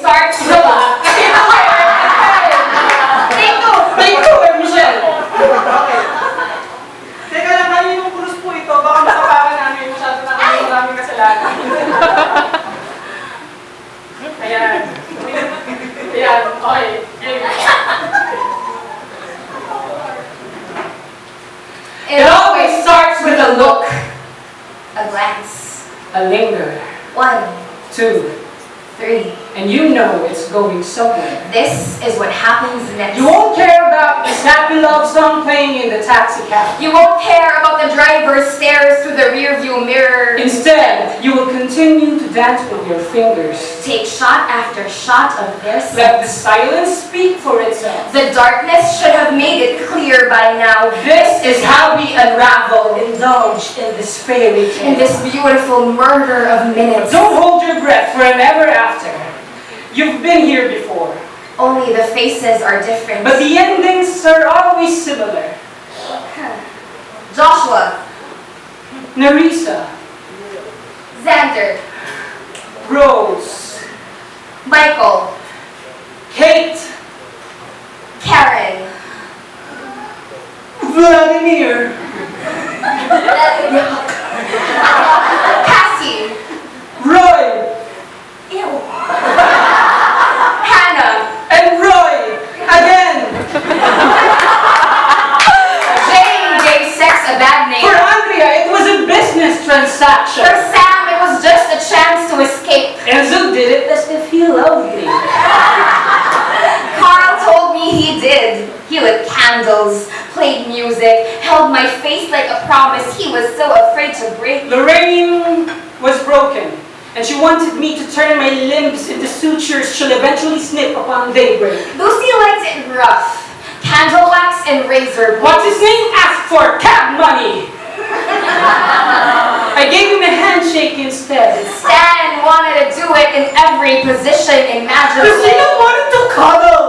starts with a... Thank you, Michelle. Okay. Teka lang, kaninong krus po ito? Baka makapakan namin masyado na kami maraming kasalanan. Ayan. Ayan, okay. It always starts with a look, A glance. A linger. 1, 2. 3. And you know it's going somewhere. This is what happens next. You won't care about the happy love song playing in the taxi cab. You won't care about the driver stares through the rearview mirror. Instead, you will continue to dance with your fingers. Take shot after shot of their Let the scent. silence speak for itself. The darkness should have made it clear by now. This is how we unravel, indulge in this fairy tale. In this beautiful murder of minutes. Don't hold your breath for an ever after. You've been here before. Only the faces are different. But the endings are always similar. Joshua, Nerissa, Xander, Rose, Michael, Kate, Karen, Vladimir, Cassie, Roy, ew, Hannah, and Roy again. Jane gave sex a bad name. For Andrea, it was a business transaction. For Sam, it was just a chance to escape. Enzo did it as if he loved me. Carl told me he did. He lit candles, played music, held my face like a promise he was so afraid to break. Lorraine was broken, and she wanted me to turn my limbs into sutures she'll eventually snip upon daybreak. Lucy liked it rough. Candle wax and razor blades. What's his name? Asked for cab money. I gave him a handshake instead. Stan wanted to do it in every position imaginable. Christina wanted to cuddle.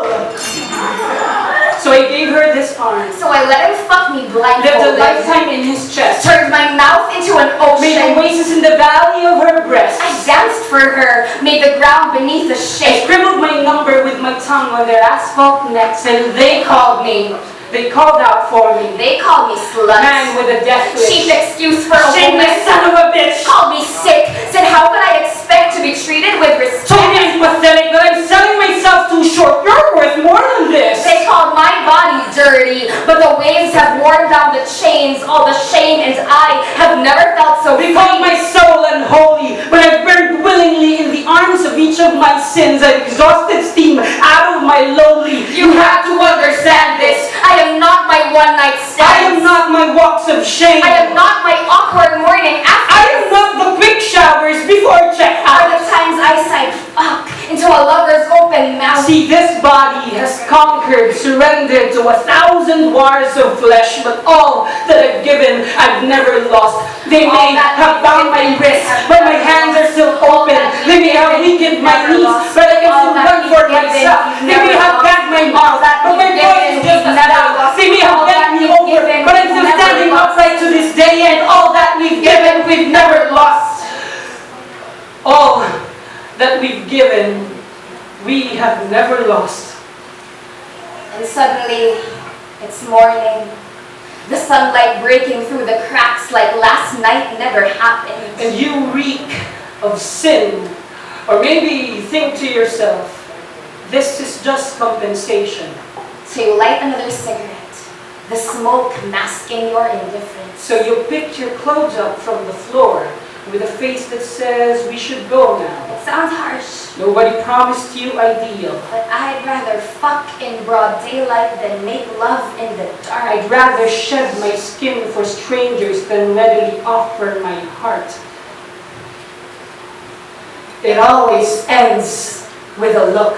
So I gave her this arm. So I let him fuck me Lived a blindfolded. lifetime in his chest. Turned my mouth into an Made ocean. oasis in the valley of her breasts. I danced for her, made the ground beneath the I shake. scribbled my number with my tongue on their asphalt necks, and they called me. They called out for me. They called me slut. Man with a death Cheap wish. excuse for a Shameless woman. son of a bitch. Called me sick. Said how could I expect to be treated with Told me respect? I'm pathetic, that I'm selling myself too short. You're worth more than this. They called my body dirty, but the waves have worn down the chains. All the shame and I have never felt so They free. called my soul unholy, but I've burned willingly in the arms of each of my sins. I've exhausted steam out of my lonely. You have to understand this. I am not my one-night stands. I am not my walks of shame. I am not my awkward morning after. I am not the quick showers before Are checkout. the times I sighed fuck into a lover's open mouth. See, this body has conquered, surrendered to 1,000 wars of flesh, but all that I've given, I've never lost. They may have bound my wrists, but my hands are still open. They may have weakened my knees, but I can still run for myself. They may have gagged my mouth, but my voice is just as loud. They may have bent me over, but I'm still standing upright to this day, and all that we've given, we've never lost. All that we've given, we have never lost. And suddenly, it's morning. The sunlight breaking through the cracks like last night never happened. And you reek of sin. Or maybe you think to yourself, this is just compensation. So you light another cigarette, the smoke masking your indifference. So you picked your clothes up from the floor with a face that says we should go now. It sounds harsh, Nobody promised you ideal. but I'd rather fuck in broad daylight than make love in the dark. I'd rather shed my skin for strangers than readily offer my heart. It always ends with a look.